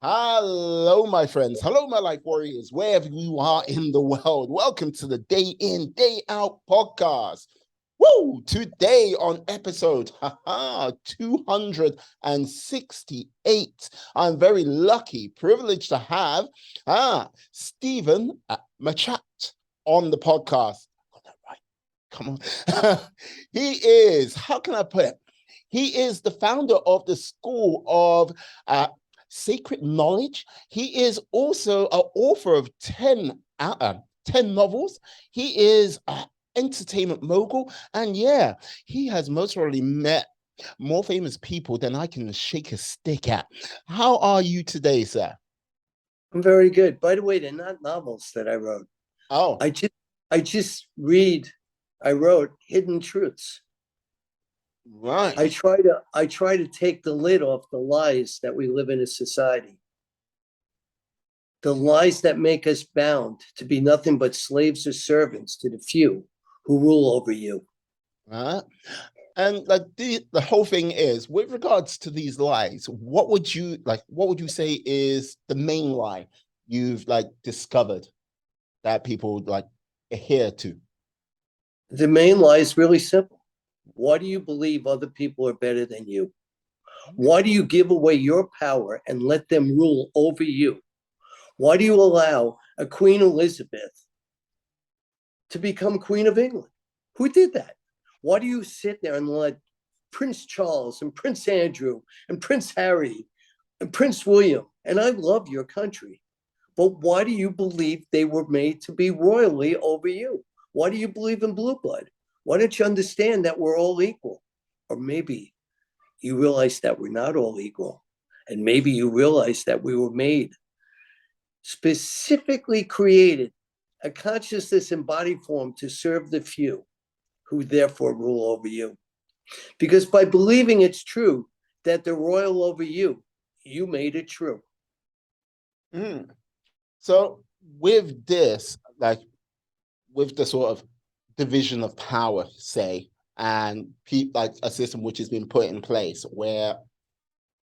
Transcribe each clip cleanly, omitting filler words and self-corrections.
Hello, my friends. Hello, my life warriors, wherever you are in the world. Welcome to the Day In, Day Out podcast. Woo! Today on episode 268, I'm very lucky, privileged to have Steven Machat on the podcast. Got that right? Come on. He is, how can I put it? He is the founder of the School of Sacred Knowledge. He is also an author of 10 novels. He is an entertainment mogul. And yeah, he has most probably met more famous people than I can shake a stick at. How are you today, sir? I'm very good. By the way, they're not novels that I wrote. Oh, I wrote Hidden Truths. right. I try to take the lid off the lies that we live in a society. The lies that make us bound to be nothing but slaves or servants to the few who rule over you. And like the whole thing is, with regards to these lies, what would you say is the main lie you've like discovered that people like adhere to? The main lie is really simple. Why do you believe other people are better than you? Why do you give away your power and let them rule over you? Why do you allow a Queen Elizabeth to become Queen of England? Who did that? Why do you sit there and let Prince Charles and Prince Andrew and Prince Harry and Prince William, and I love your country, but why do you believe they were made to be royally over you? Why do you believe in blue blood? Why don't you understand that we're all equal? Or maybe you realize that we're not all equal. And maybe you realize that we were made, specifically created, a consciousness in body form to serve the few, who therefore rule over you. Because by believing it's true that they're royal over you, you made it true. Mm. So with this, like with the sort of division of power, say, and like a system which has been put in place where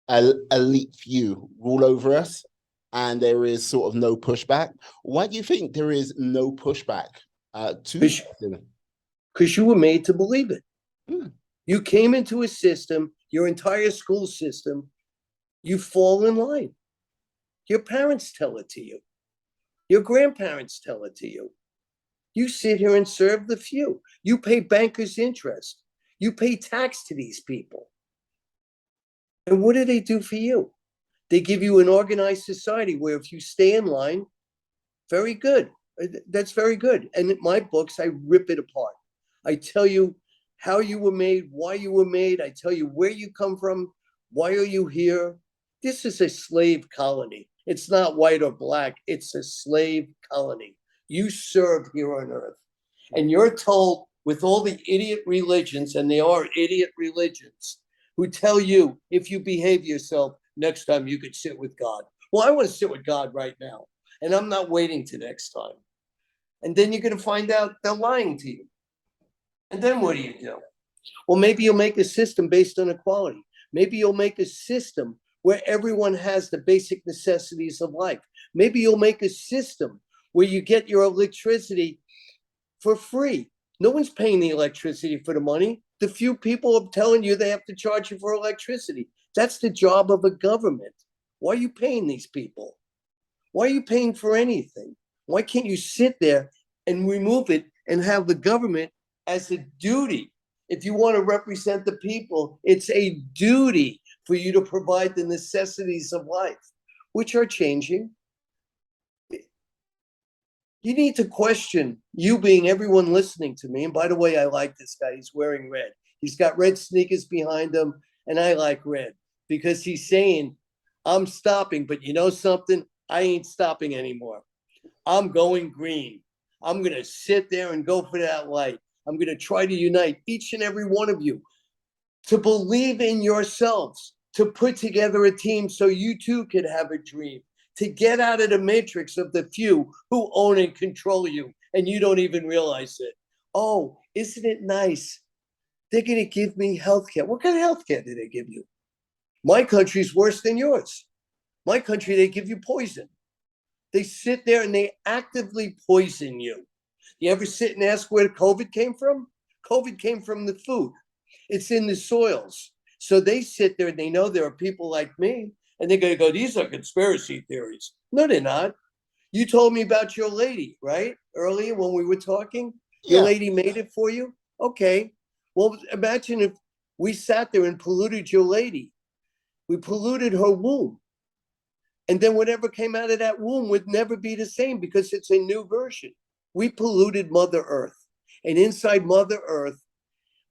elite few rule over us, and there is sort of no pushback. Why do you think there is no pushback to? Because you were made to believe it. Mm. You came into a system, your entire school system, you fall in line. Your parents tell it to you. Your grandparents tell it to you. You sit here and serve the few. You pay bankers' interest. You pay tax to these people. And what do they do for you? They give you an organized society where if you stay in line, very good. That's very good. And in my books, I rip it apart. I tell you how you were made, why you were made. I tell you where you come from. Why are you here? This is a slave colony. It's not white or black. It's a slave colony. You serve here on earth. And you're told with all the idiot religions, and they are idiot religions, who tell you if you behave yourself, next time you could sit with God. Well, I want to sit with God right now. And I'm not waiting till next time. And then you're going to find out they're lying to you. And then what do you do? Well, maybe you'll make a system based on equality. Maybe you'll make a system where everyone has the basic necessities of life. Maybe you'll make a system where you get your electricity for free. No one's paying the electricity for the money. The few people are telling you they have to charge you for electricity. That's the job of a government. Why are you paying these people? Why are you paying for anything? Why can't you sit there and remove it and have the government as a duty? If you want to represent the people, it's a duty for you to provide the necessities of life, which are changing. You need to question, you being everyone listening to me. And by the way, I like this guy. He's wearing red. He's got red sneakers behind him. And I like red because he's saying, I'm stopping, but you know something? I ain't stopping anymore. I'm going green. I'm going to sit there and go for that light. I'm going to try to unite each and every one of you to believe in yourselves, to put together a team so you too could have a dream, to get out of the matrix of the few who own and control you, and you don't even realize it. Oh, isn't it nice? They're going to give me healthcare. What kind of healthcare do they give you? My country's worse than yours. My country, they give you poison. They sit there and they actively poison you. You ever sit and ask where COVID came from? COVID came from the food. It's in the soils. So they sit there and they know there are people like me, and they're going to go, these are conspiracy theories. No, they're not. You told me about your lady, right? Earlier when we were talking, your Yeah. lady made it for you. Okay. Well, imagine if we sat there and polluted your lady. We polluted her womb. And then whatever came out of that womb would never be the same because it's a new version. We polluted Mother Earth. And inside Mother Earth,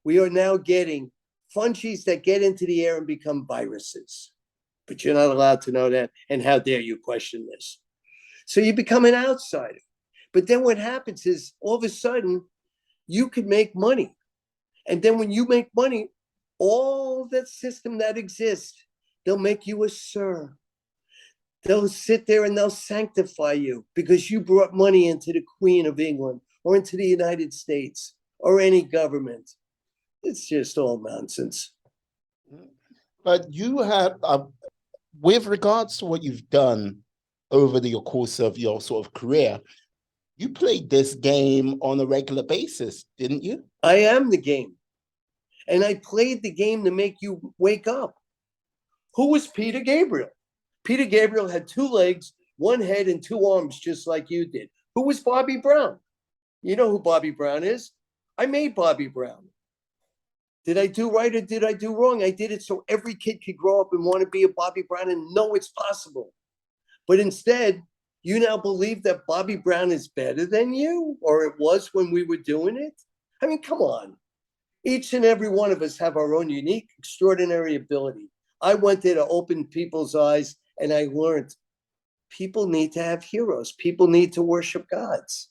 we are now getting fungi that get into the air and become viruses. But you're not allowed to know that. And how dare you question this? So you become an outsider. But then what happens is all of a sudden you can make money. And then when you make money, all that system that exists, they'll make you a sir. They'll sit there and they'll sanctify you because you brought money into the Queen of England or into the United States or any government. It's just all nonsense. But you have, with regards to what you've done over the course of your sort of career, you played this game on a regular basis, didn't you? I am the game. And I played the game to make you wake up. Who was Peter Gabriel? Peter Gabriel had 2 legs, 1 head, and 2 arms, just like you did. Who was Bobby Brown? You know who Bobby Brown is. I made Bobby Brown. Did I do right or did I do wrong? I did it so every kid could grow up and want to be a Bobby Brown and know it's possible. But instead, you now believe that Bobby Brown is better than you, or it was when we were doing it? I mean, come on. Each and every one of us have our own unique, extraordinary ability. I went there to open people's eyes, and I learned people need to have heroes. People need to worship gods.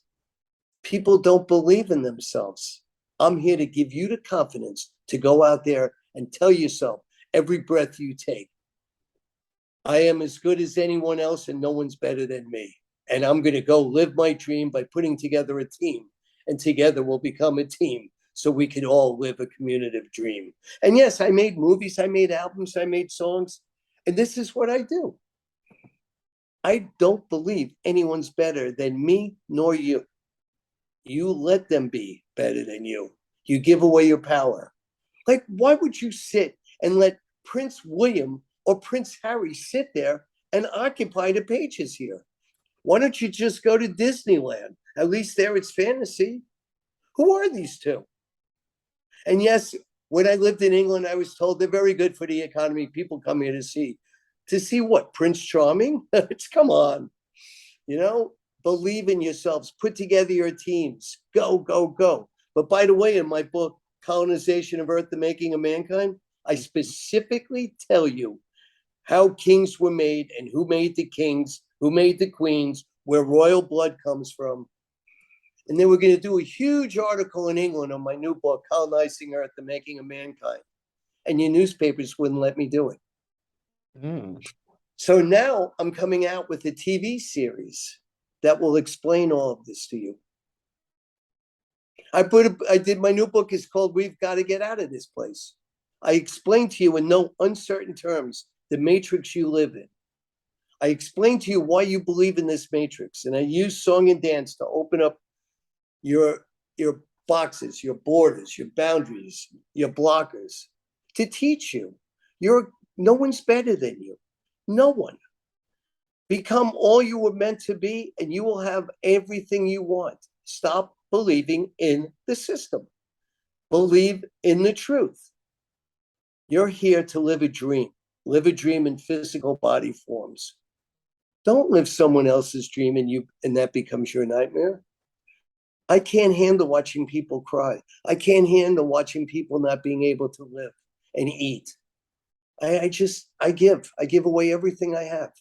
People don't believe in themselves. I'm here to give you the confidence to go out there and tell yourself every breath you take, I am as good as anyone else and no one's better than me. And I'm going to go live my dream by putting together a team. And together we'll become a team so we can all live a community dream. And yes, I made movies, I made albums, I made songs. And this is what I do. I don't believe anyone's better than me nor you. You let them be better than you. You give away your power. Like, why would you sit and let Prince William or Prince Harry sit there and occupy the pages here? Why don't you just go to Disneyland? At least there it's fantasy. Who are these two? And yes, when I lived in England, I was told they're very good for the economy. People come here to see. To see what? Prince Charming? It's come on. You know, believe in yourselves. Put together your teams. Go, go, go. But by the way, in my book, Colonization of Earth, The Making of Mankind, I specifically tell you how kings were made and who made the kings, who made the queens, where royal blood comes from. And then we're going to do a huge article in England on my new book, Colonizing Earth, The Making of Mankind. And your newspapers wouldn't let me do it. So now I'm coming out with a TV series that will explain all of this to you. I did my new book is called We've Got to Get Out of This Place. I explain to you in no uncertain terms the matrix you live in. I explain to you why you believe in this matrix, and I use song and dance to open up your boxes, your borders, your boundaries, your blockers, to teach you. No one's better than you. No one. Become all you were meant to be, and you will have everything you want. Stop believing in the system. Believe in the truth. You're here to live a dream in physical body forms. Don't live someone else's dream and that becomes your nightmare. I can't handle watching people cry. I can't handle watching people not being able to live and eat. I give away everything I have.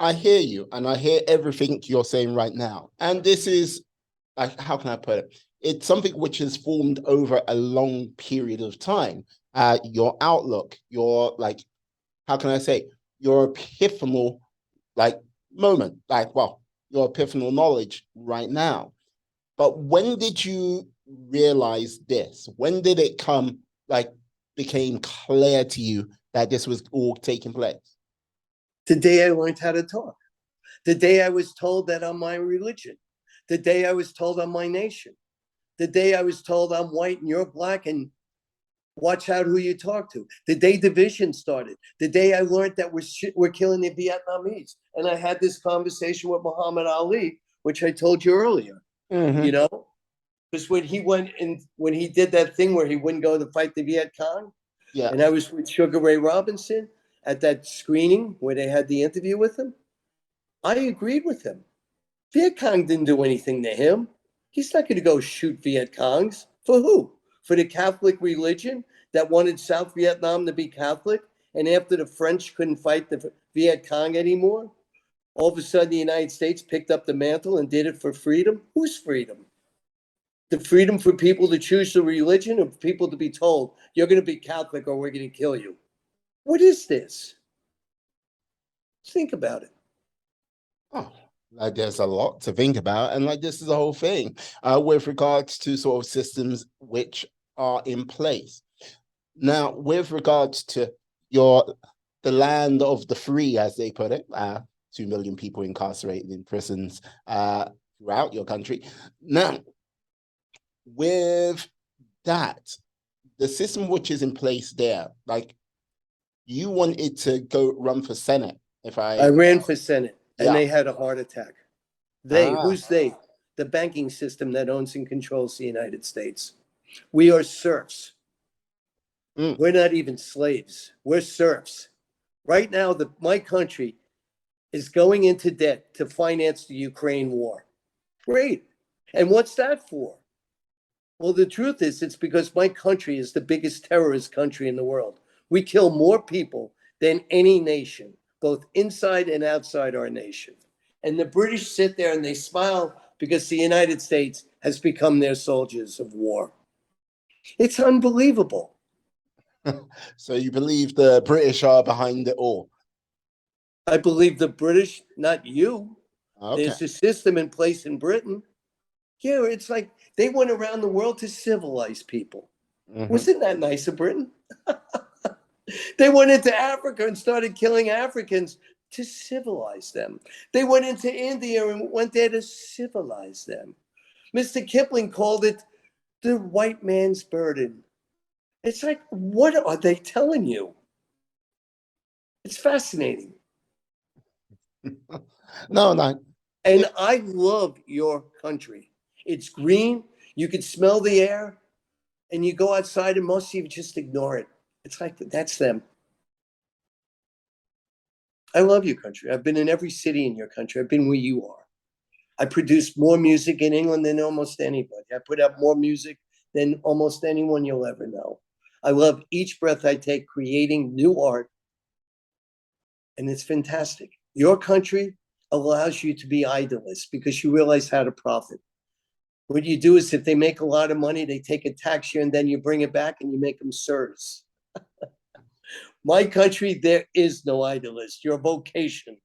I hear you, and I hear everything you're saying right now. And this is, how can I put it? It's something which has formed over a long period of time. Your outlook, your, like, how can I say, your epiphanal, like, moment, like, well, your epiphanal knowledge right now. But when did you realize this? When did it became clear to you that this was all taking place? The day I learned how to talk. The day I was told that I'm my religion. The day I was told I'm my nation. The day I was told I'm white and you're black and watch out who you talk to. The day division started. The day I learned that we're killing the Vietnamese. And I had this conversation with Muhammad Ali, which I told you earlier, you know? Because when he did that thing where he wouldn't go to fight the Viet Cong, Yeah. and I was with Sugar Ray Robinson at that screening where they had the interview with him, I agreed with him. Viet Cong didn't do anything to him. He's not going to go shoot Viet Congs. For who? For the Catholic religion that wanted South Vietnam to be Catholic? And after the French couldn't fight the Viet Cong anymore, all of a sudden the United States picked up the mantle and did it for freedom? Whose freedom? The freedom for people to choose the religion, or for people to be told, you're going to be Catholic or we're going to kill you? What is this? Think about it. Oh, like there's a lot to think about. And like this is the whole thing with regards to sort of systems which are in place. Now, with regards to the land of the free, as they put it, 2 million people incarcerated in prisons throughout your country. Now, with that, the system which is in place there, like you wanted to go run for Senate. I ran for Senate and Yeah. they had a heart attack. Who's they? The banking system that owns and controls the United States. We are serfs. We're not even slaves. We're serfs. Right now, my country is going into debt to finance the Ukraine war. Great. And what's that for? Well, the truth is, it's because my country is the biggest terrorist country in the world. We kill more people than any nation, both inside and outside our nation. And the British sit there and they smile because the United States has become their soldiers of war. It's unbelievable. So you believe the British are behind it all? I believe the British, not you. Okay. There's a system in place in Britain. Yeah, it's like they went around the world to civilize people. Wasn't that nice of Britain? They went into Africa and started killing Africans to civilize them. They went into India and went there to civilize them. Mr. Kipling called it the white man's burden. It's like, what are they telling you? It's fascinating. No. And I love your country. It's green. You can smell the air. And you go outside and most of you just ignore it. It's like, that's them. I love your country. I've been in every city in your country. I've been where you are. I produce more music in England than almost anybody. I put out more music than almost anyone you'll ever know. I love each breath I take creating new art. And it's fantastic. Your country allows you to be idlers because you realize how to profit. What you do is if they make a lot of money, they take a tax you and then you bring it back and you make them serfs. My country, there is no idlers. Your vocation.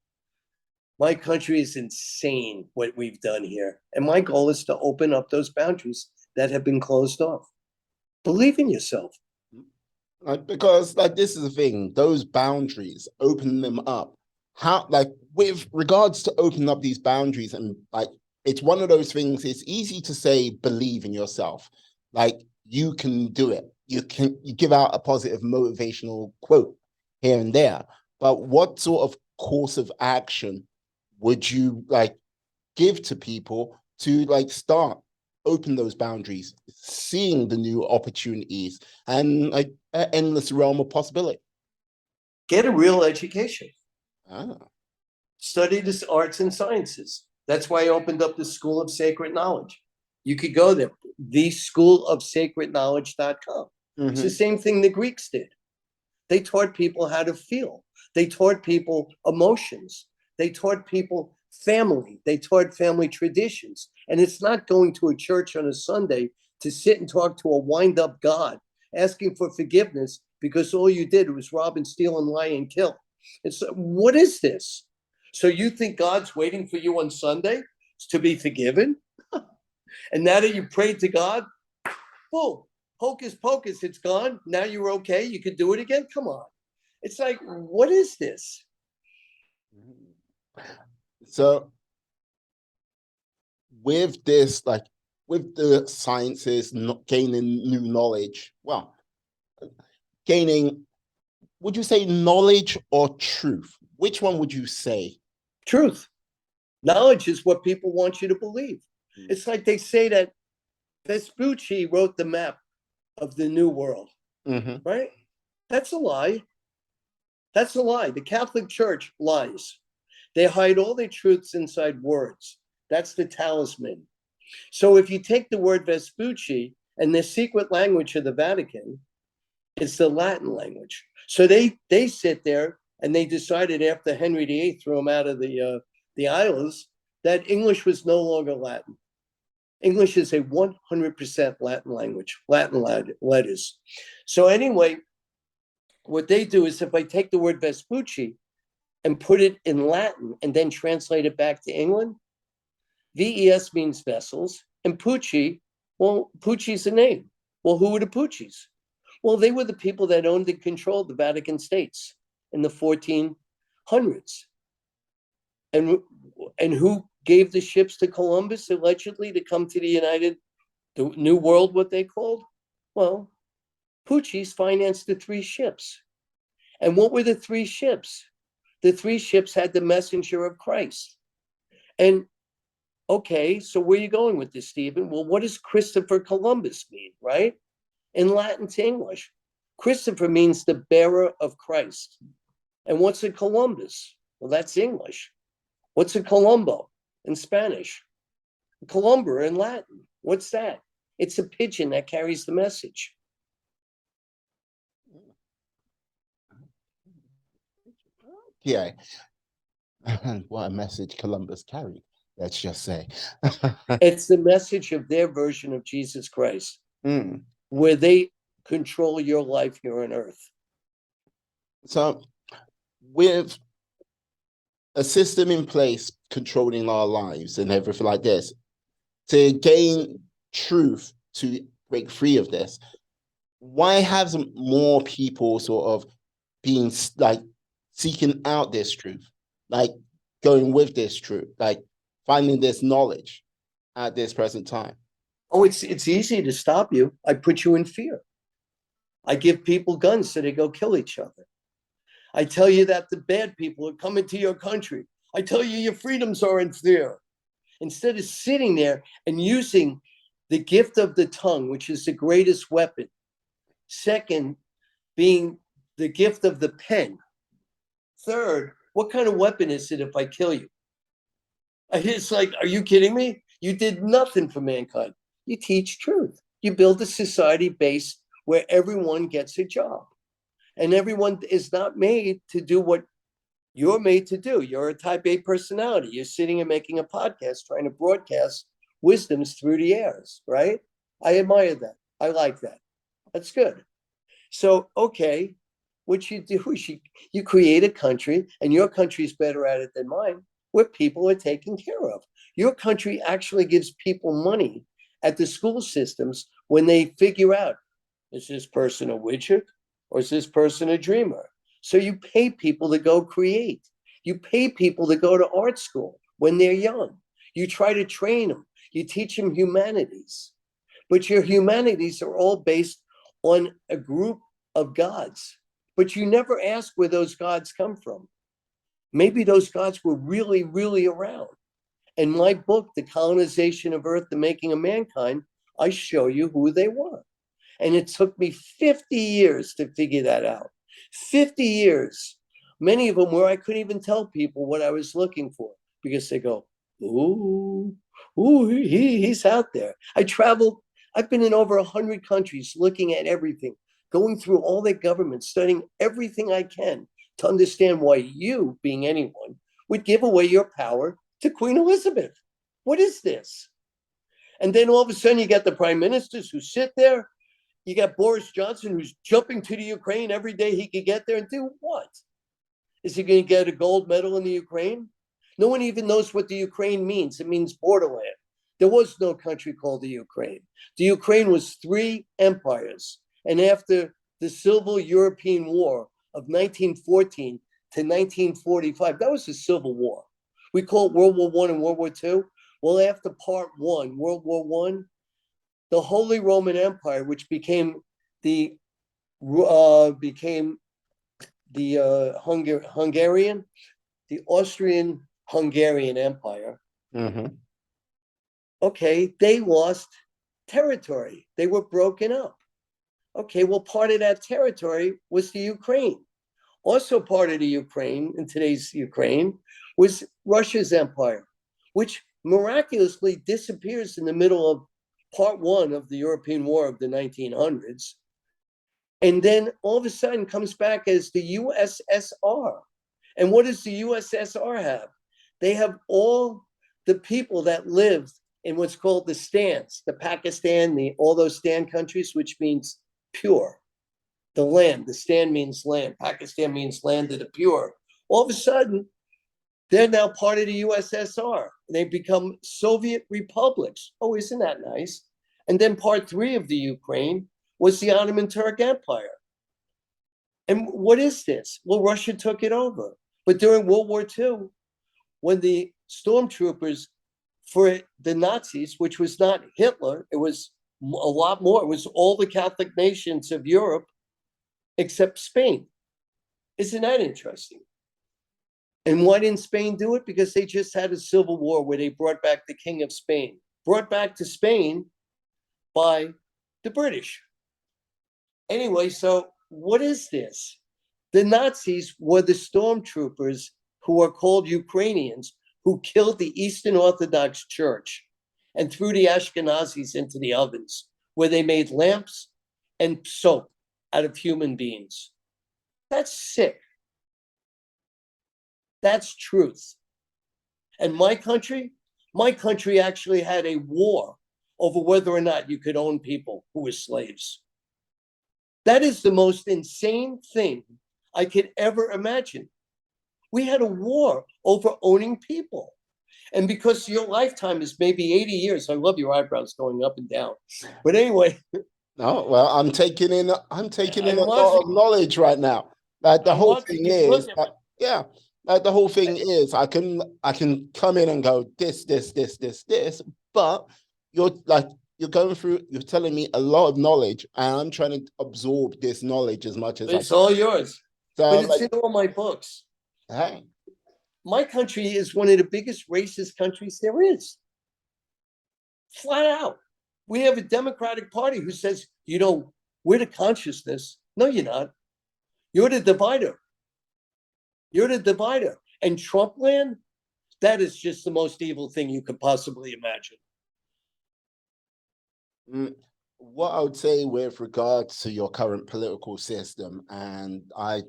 My country is insane what we've done here. And my goal is to open up those boundaries that have been closed off. Believe in yourself. Because like this is the thing, those boundaries, open them up. How, like with regards to opening up these boundaries, and like it's one of those things, it's easy to say believe in yourself. Like you can do it. You give out a positive motivational quote here and there. But what sort of course of action would you like give to people to like start open those boundaries, seeing the new opportunities and like an endless realm of possibility? Get a real education. Ah. Study this arts and sciences. That's why I opened up the School of Sacred Knowledge. You could go there, theschoolofsacredknowledge.com. It's the same thing the Greeks did. They taught people how to feel. They taught people emotions. They taught people family. They taught family traditions. And it's not going to a church on a Sunday to sit and talk to a wind-up God, asking for forgiveness because all you did was rob and steal and lie and kill. It's what is this? So you think God's waiting for you on Sunday to be forgiven? And now that you prayed to God, boom, hocus pocus, it's gone. Now you're okay. You can do it again. Come on. It's like, what is this? So with this, like with the sciences not gaining new knowledge, well, gaining, would you say knowledge or truth? Which one would you say? Truth. Knowledge is what people want you to believe. It's like they say that Vespucci wrote the map of the New World, right? That's a lie. That's a lie. The Catholic Church lies. They hide all their truths inside words. That's the talisman. So if you take the word Vespucci and the secret language of the Vatican, it's the Latin language. So they sit there and they decided after Henry VIII threw them out of the islands that English was no longer Latin. English is a 100% Latin language, Latin letters. So anyway, what they do is if I take the word Vespucci and put it in Latin and then translate it back to England, VES means vessels, and Pucci, well, Pucci's a name. Well, who were the Puccis? Well, they were the people that owned and controlled the Vatican States in the 1400s. And who gave the ships to Columbus, allegedly, to come to the New World, what they called? Well, Pucci's financed the 3 ships. And what were the 3 ships? The 3 ships had the messenger of Christ. And okay, so where are you going with this, Stephen? Well, what does Christopher Columbus mean, right? In Latin to English. Christopher means the bearer of Christ. And what's a Columbus? Well, that's English. What's a Colombo in Spanish? A Columber in Latin. What's that? It's a pigeon that carries the message. Yeah. What a message Columbus carried, let's just say. It's the message of their version of Jesus Christ, where they control your life here on earth. So with a system in place controlling our lives and everything like this, to gain truth, to break free of this, why hasn't more people sort of been like seeking out this truth, like going with this truth, like finding this knowledge at this present time? Oh, it's easy to stop you. I put you in fear. I give people guns so they go kill each other. I tell you that the bad people are coming to your country. I tell you your freedoms aren't there. Instead of sitting there and using the gift of the tongue, which is the greatest weapon. Second, being the gift of the pen. Third, what kind of weapon is it if I kill you? It's like, are you kidding me? You did nothing for mankind. You teach truth. You build a society based where everyone gets a job. And everyone is not made to do what you're made to do. You're a type A personality. You're sitting and making a podcast, trying to broadcast wisdoms through the airs, right? I admire that. I like that. That's good. So, okay, what you do is you create a country, and your country is better at it than mine, where people are taken care of. Your country actually gives people money at the school systems when they figure out, is this person a widget or is this person a dreamer? So you pay people to go create. You pay people to go to art school when they're young. You try to train them. You teach them humanities. But your humanities are all based on a group of gods. But you never ask where those gods come from. Maybe those gods were really, really around. In my book, The Colonization of Earth, The Making of Mankind, I show you who they were. And it took me 50 years to figure that out. 50 years. Many of them where I couldn't even tell people what I was looking for because they go, ooh, he's out there. I've been in over 100 countries looking at everything, going through all their governments, studying everything I can to understand why you, being anyone, would give away your power to Queen Elizabeth. What is this? And then all of a sudden you got the prime ministers who sit there. You got Boris Johnson who's jumping to the Ukraine every day he could get there and do what? Is he going to get a gold medal in the Ukraine? No one even knows what the Ukraine means. It means borderland. There was no country called the Ukraine. The Ukraine was 3 empires. And after the Civil European War of 1914 to 1945, that was a civil war. We call it World War I and World War II. Well, after part one, World War I, the Holy Roman Empire, which became the Hungarian, the Austrian-Hungarian Empire. Mm-hmm. Okay, they lost territory. They were broken up. Okay, well, part of that territory was the Ukraine. Also part of the Ukraine, in today's Ukraine, was Russia's empire, which miraculously disappears in the middle of part one of the European War of the 1900s. And then all of a sudden comes back as the USSR. And what does the USSR have? They have all the people that lived in what's called the stands, the Pakistan, all those stand countries, which means pure. The land, the stand means land. Pakistan means land of the pure. All of a sudden, they're now part of the USSR. They become Soviet republics. Oh, isn't that nice? And then part three of the Ukraine was the Ottoman Turk Empire. And what is this? Well, Russia took it over. But during World War II, when the stormtroopers for the Nazis, which was not Hitler, it was a lot more. It was all the Catholic nations of Europe except Spain. Isn't that interesting? And why didn't Spain do it? Because they just had a civil war where they brought back the King of Spain, brought back to Spain by the British. Anyway, so what is this? The Nazis were the stormtroopers who are called Ukrainians, who killed the Eastern Orthodox Church and threw the Ashkenazis into the ovens, where they made lamps and soap out of human beings. That's sick. That's truth. And my country actually had a war over whether or not you could own people who were slaves. That is the most insane thing I could ever imagine. We had a war over owning people. And because your lifetime is maybe 80 years, I love your eyebrows going up and down. But anyway. Oh, well, I'm taking in a lot of knowledge right now. Like the whole thing is, the whole thing is, I can come in and go this, but you're telling me a lot of knowledge, and I'm trying to absorb this knowledge as much as it's all yours. So, but it's in all my books. Hey. My country is one of the biggest racist countries there is. Flat out. We have a Democratic Party who says, we're the consciousness. No, you're not. You're the divider. You're the divider. And Trump land, that is just the most evil thing you could possibly imagine. What I would say with regards to your current political system, and I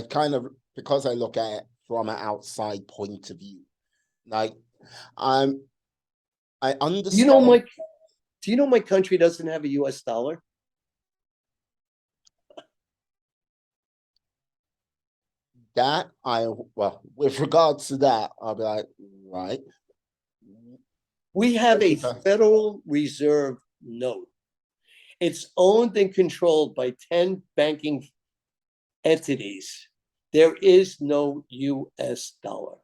kind of, because I look at it from an outside point of view, like I understand. Do you know my country doesn't have a US dollar? With regards to that, I'll be like, right. We have a Federal Reserve note. It's owned and controlled by 10 banking entities. There is no US dollar.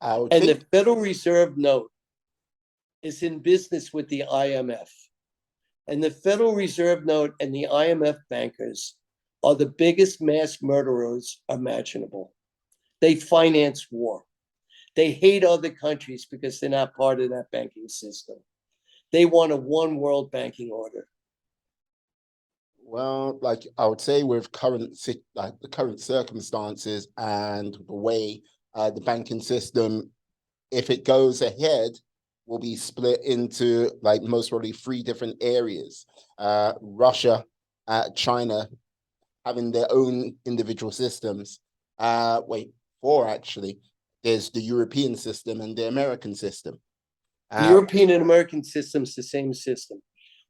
And the Federal Reserve note is in business with the IMF. And the Federal Reserve note and the IMF bankers are the biggest mass murderers imaginable. They finance war. They hate other countries because they're not part of that banking system. They want a one world banking order. Well, like I would say with the current circumstances and the way the banking system, if it goes ahead, will be split into like most probably 3 different areas. Russia, China having their own individual systems. 4 actually. There's the European system and the American system. The European and American system's the same system.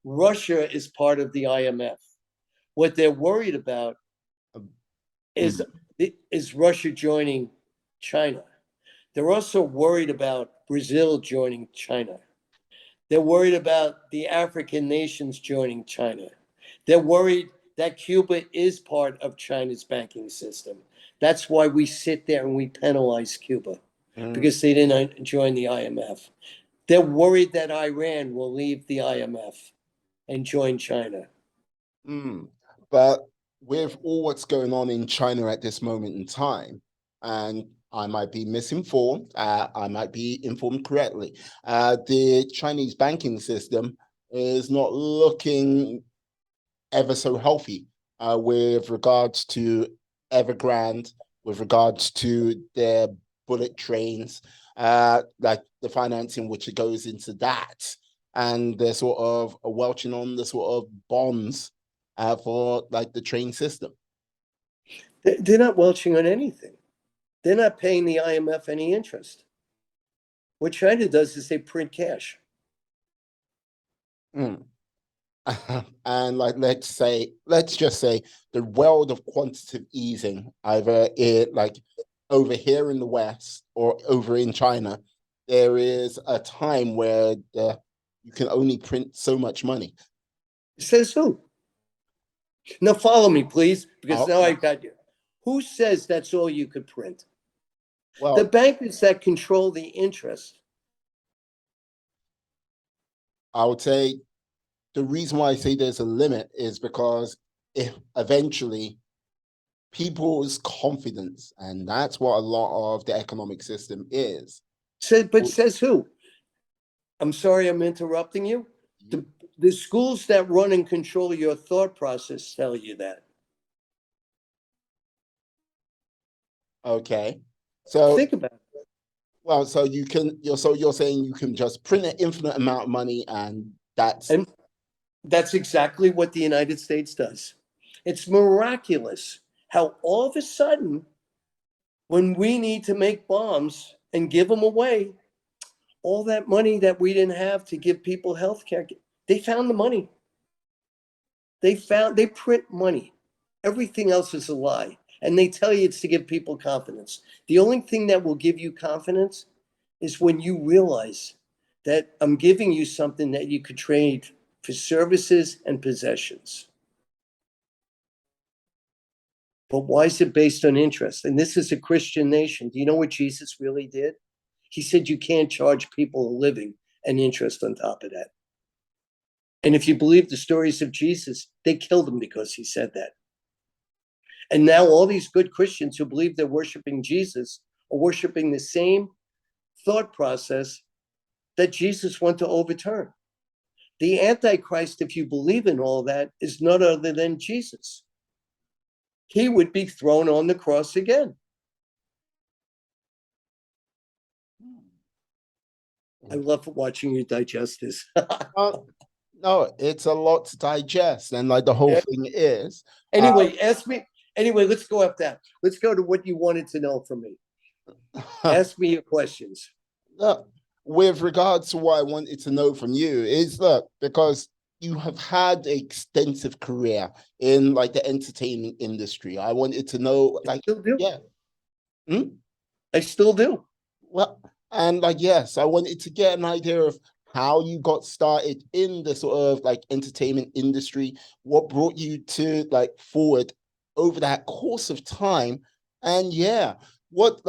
Russia is part of the IMF. What they're worried about is Russia joining China. They're also worried about Brazil joining China. They're worried about the African nations joining China. They're worried that Cuba is part of China's banking system. That's why we sit there and we penalize Cuba, because they didn't join the IMF. They're worried that Iran will leave the IMF and join China. But with all what's going on in China at this moment in time, and I might be misinformed, I might be informed correctly, the Chinese banking system is not looking ever so healthy with regards to Evergrande, with regards to their bullet trains, like the financing which it goes into that, and they're sort of welching on the sort of bonds for like the train system. They're not welching on anything. They're not paying the IMF any interest. What China does is they print cash. And like let's just say the world of quantitative easing, either it like over here in the West or over in China, there is a time where you can only print so much money. Says who? Now follow me, please, because now Okay. I got you. Who says that's all you could print? The Well, bankers that control the interest. I would say the reason why I say there's a limit is because if eventually people's confidence, and that's what a lot of the economic system is. But says who? I'm sorry I'm interrupting you. The schools that run and control your thought process tell you that. Okay. So Think about it. well, so you're saying you can just print an infinite amount of money and that's And that's exactly what the United States does. It's miraculous how all of a sudden, when we need to make bombs and give them away, all that money that we didn't have to give people health care, they found the money. They print money. Everything else is a lie. And they tell you it's to give people confidence. The only thing that will give you confidence is when you realize that I'm giving you something that you could trade for services and possessions. But why is it based on interest? And this is a Christian nation. Do you know what Jesus really did? He said you can't charge people a living and interest on top of that. And if you believe the stories of Jesus, they killed him because he said that. And now all these good Christians who believe they're worshiping Jesus are worshiping the same thought process that Jesus wanted to overturn. The Antichrist, if you believe in all that, is none other than Jesus. He would be thrown on the cross again. I love watching you digest this. no, it's a lot to digest. And like the whole thing is Anyway, ask me. Anyway, let's go up that. Let's go to what you wanted to know from me. Ask me your questions. look, with regards to what I wanted to know from you is look, because you have had an extensive career in like the entertainment industry. I wanted to know, I like, still do. yeah. I still do. Well, and like, yes, I wanted to get an idea of how you got started in the sort of like entertainment industry, what brought you to like forward over that course of time. And yeah, what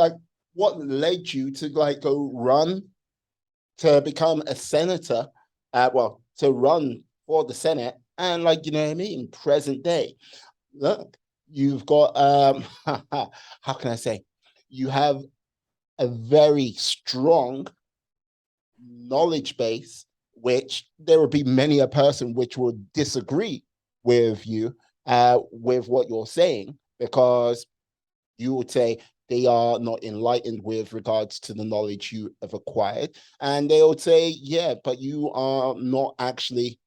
led you to like go run to become a senator, well, to run for the Senate, and like, you know what I mean, present day. Look, you've got how can I say? You have a very strong knowledge base, which there would be many a person which would disagree with you with what you're saying, because you would say they are not enlightened with regards to the knowledge you have acquired. And they would say, yeah, but you are not actually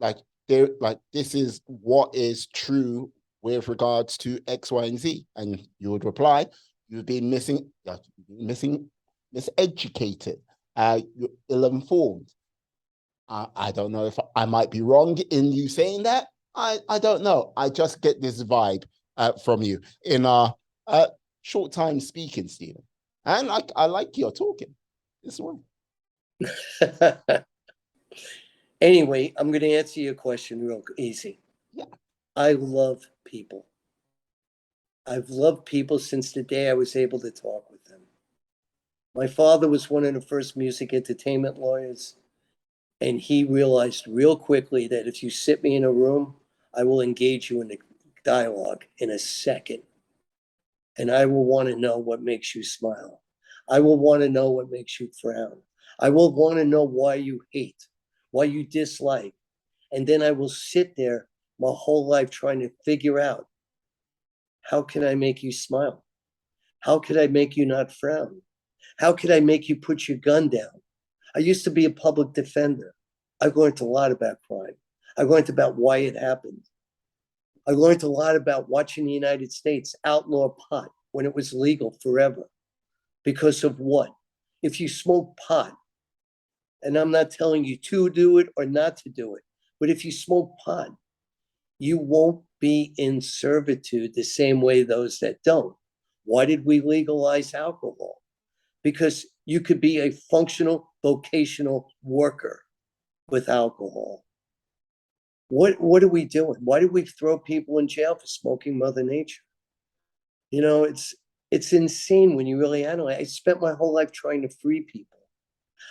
like, they're like, this is what is true with regards to X, Y, and Z. And you would reply, you've been miseducated, you're ill-informed. I don't know if I might be wrong in you saying that. I don't know. I just get this vibe from you in our short time speaking, Stephen. And I like your talking this one. Anyway, I'm going to answer your question real easy. Yeah. I love people. I've loved people since the day I was able to talk with them. My father was one of the first music entertainment lawyers, and he realized real quickly that if you sit me in a room, I will engage you in a dialogue in a second. And I will want to know what makes you smile. I will want to know what makes you frown. I will want to know why you hate, why you dislike. And then I will sit there my whole life trying to figure out, how can I make you smile? How could I make you not frown? How could I make you put your gun down? I used to be a public defender. I learned a lot about crime. I learned about why it happened. I learned a lot about watching the United States outlaw pot when it was legal forever. Because of what? If you smoke pot, and I'm not telling you to do it or not to do it, but if you smoke pot, you won't be in servitude the same way those that don't. Why did we legalize alcohol? Because you could be a functional vocational worker with alcohol. What are we doing? Why do we throw people in jail for smoking Mother Nature? You know, it's insane when you really analyze. I spent my whole life trying to free people.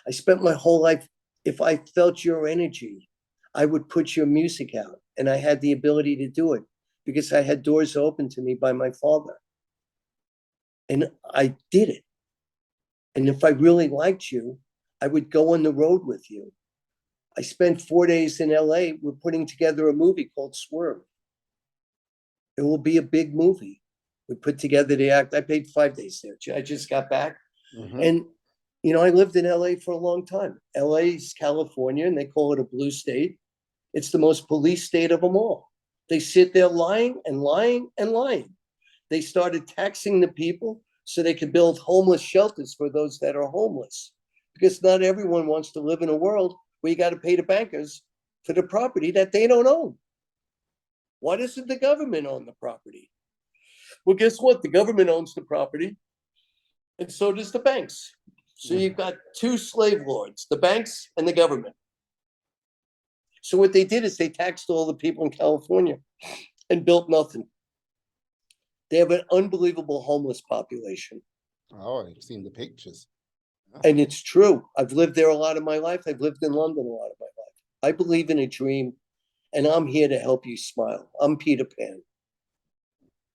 I spent my whole life, if I felt your energy, I would put your music out. And I had the ability to do it because I had doors open to me by my father. And I did it. And if I really liked you, I would go on the road with you. I spent 4 days in LA. We're putting together a movie called Swerve. It will be a big movie. We put together the act. I paid 5 days there. I just got back. And, you know, I lived in LA for a long time. LA is California, and they call it a blue state. It's the most police state of them all. They sit there lying and lying and lying. They started taxing the people so they could build homeless shelters for those that are homeless. Because not everyone wants to live in a world where you got to pay the bankers for the property that they don't own. Why doesn't the government own the property? Well, guess what? The government owns the property, and so does the banks. So you've got two slave lords, the banks and the government. So what they did is they taxed all the people in California and built nothing. They have an unbelievable homeless population. Oh, I've seen the pictures. And it's true. I've lived there a lot of my life. I've lived in London a lot of my life. I believe in a dream, and I'm here to help you smile. I'm Peter Pan.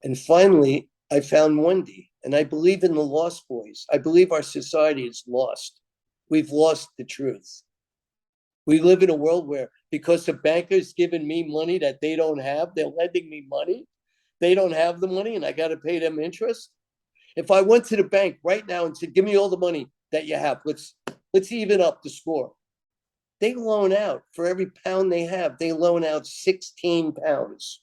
And finally, I found Wendy, and I believe in the Lost Boys. I believe our society is lost. We've lost the truth. We live in a world where, because the bankers giving me money that they don't have, they're lending me money. They don't have the money, and I got to pay them interest. If I went to the bank right now and said, "Give me all the money that you have. Let's even up the score." They loan out, for every pound they have, they loan out 16 pounds.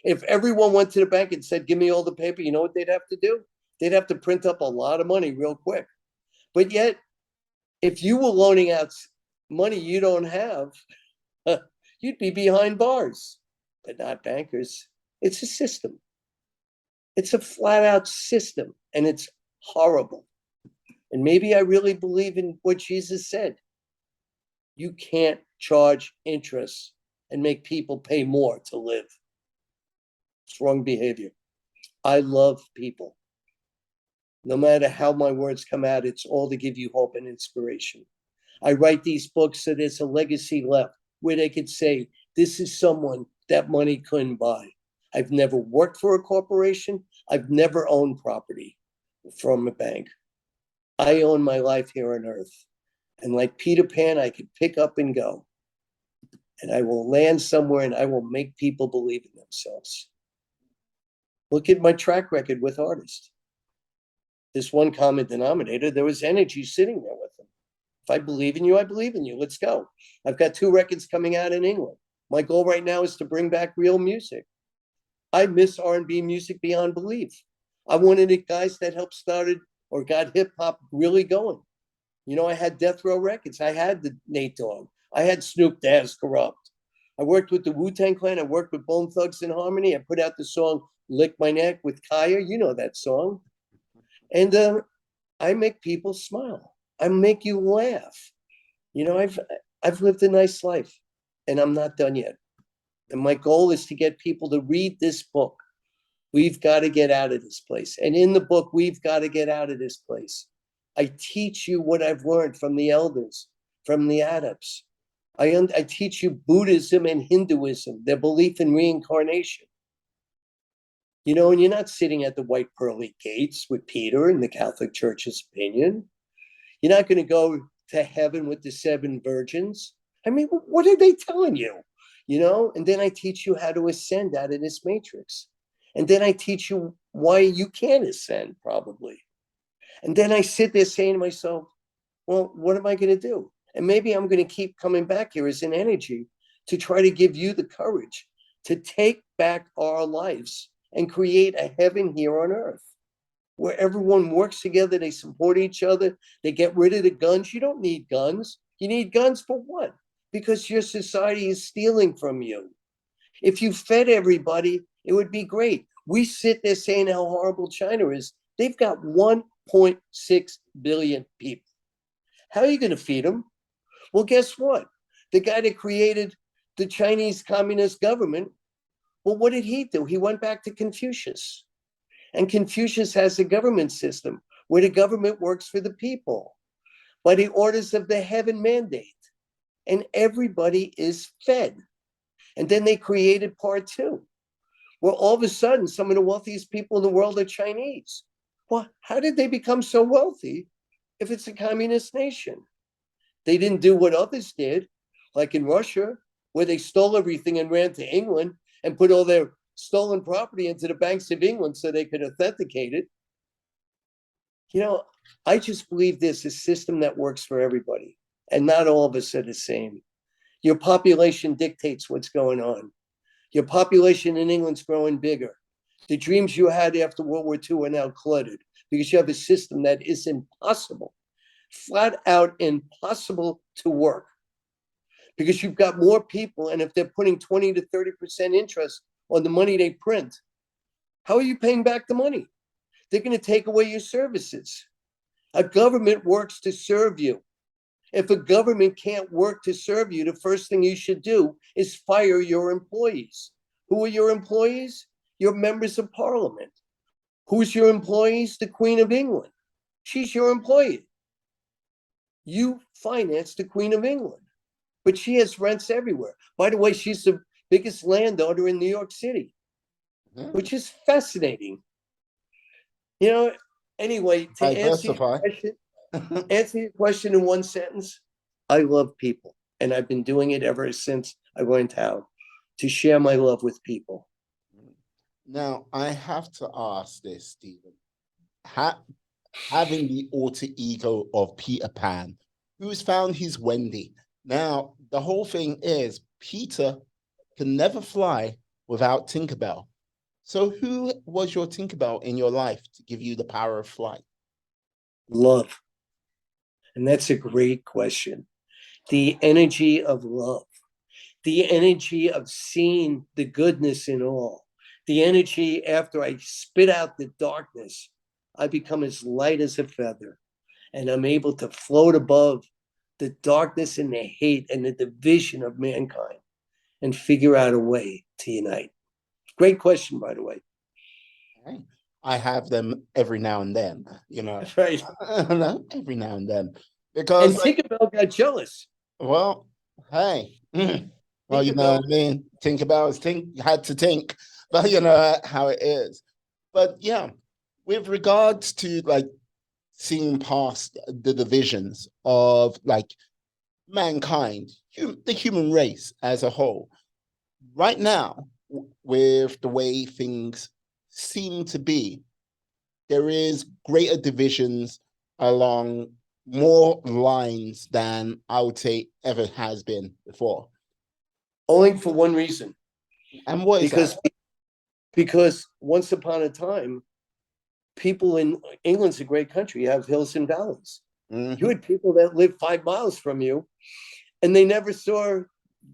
If everyone went to the bank and said, "Give me all the paper," you know what they'd have to do? They'd have to print up a lot of money real quick. But yet, if you were loaning out money you don't have, you'd be behind bars. But not bankers. It's a system. It's a flat out system, and it's horrible. And maybe I really believe in what Jesus said. You can't charge interest and make people pay more to live. It's wrong behavior. I love people. No matter how my words come out, it's all to give you hope and inspiration. I write these books so there's a legacy left where they could say, this is someone that money couldn't buy. I've never worked for a corporation. I've never owned property from a bank. I own my life here on earth. And like Peter Pan, I could pick up and go. And I will land somewhere and I will make people believe in themselves. Look at my track record with artists. This one common denominator, there was energy sitting there with them. If I believe in you, I believe in you. Let's go. I've got 2 records coming out in England. My goal right now is to bring back real music. I miss R&B music beyond belief. I'm one of the guys that helped started or got hip hop really going. You know, I had Death Row Records. I had the Nate Dogg. I had Snoop Dazz Corrupt. I worked with the Wu-Tang Clan. I worked with Bone Thugs and Harmony. I put out the song Lick My Neck with Kaya. You know that song. And I make people smile. I make you laugh. You know, I've lived a nice life, and I'm not done yet. And my goal is to get people to read this book. We've got to get out of this place. And in the book, We've Got to Get Out of This Place, I teach you what I've learned from the elders, from the adepts. I teach you Buddhism and Hinduism, their belief in reincarnation. You know, and you're not sitting at the white pearly gates with Peter in the Catholic Church's opinion. You're not going to go to heaven with the 7 virgins. I mean, what are they telling you? You know, and then I teach you how to ascend out of this matrix. And then I teach you why you can't ascend, probably. And then I sit there saying to myself, well, what am I going to do? And maybe I'm going to keep coming back here as an energy to try to give you the courage to take back our lives and create a heaven here on earth where everyone works together, they support each other, they get rid of the guns. You don't need guns. You need guns for what? Because your society is stealing from you. If you fed everybody, it would be great. We sit there saying how horrible China is. They've got 1.6 billion people. How are you going to feed them? Well, guess what? The guy that created the Chinese Communist government, well, what did he do? He went back to Confucius. And Confucius has a government system where the government works for the people by the orders of the heaven mandate. And everybody is fed. And then they created part 2, where all of a sudden some of the wealthiest people in the world are Chinese. Well, how did they become so wealthy if it's a communist nation? They didn't do what others did, like in Russia, where they stole everything and ran to England and put all their stolen property into the banks of England so they could authenticate it. You know, I just believe there's a system that works for everybody, and not all of us are the same. Your population dictates what's going on. Your population in England's growing bigger. The dreams you had after World War II are now cluttered because you have a system that is impossible, flat out impossible to work. Because you've got more people, and if they're putting 20 to 30% interest on the money they print, how are you paying back the money? They're going to take away your services. A government works to serve you. If a government can't work to serve you, the first thing you should do is fire your employees. Who are your employees? Your members of parliament. Who's your employees? The Queen of England. She's your employee. You finance the Queen of England, but she has rents everywhere. By the way, she's the biggest landowner in New York City, which is fascinating. You know, anyway, to answer your question in one sentence, I love people. And I've been doing it ever since I learned how to share my love with people. Now, I have to ask this, Stephen. Having the alter ego of Peter Pan, who's found his Wendy. Now, the whole thing is Peter can never fly without Tinkerbell. So who was your Tinkerbell in your life to give you the power of flight? Love. And that's a great question. The energy of love, the energy of seeing the goodness in all, the energy after I spit out the darkness, I become as light as a feather, and I'm able to float above the darkness and the hate and the division of mankind and figure out a way to unite. Great question, by the way. I have them every now and then, you know. Right. Every now and then. Because Tinkerbell got jealous. Well, hey. Well, you know what I mean? Tinkerbell had to think, but you know how it is. But yeah, with regards to like seeing past the divisions of like mankind, the human race as a whole, right now, with the way things seem to be, there is greater divisions along more lines than I would say ever has been before. Only for one reason. And what is that? Because once upon a time, people in England's a great country. You have hills and valleys. Mm-hmm. You had people that lived 5 miles from you, and they never saw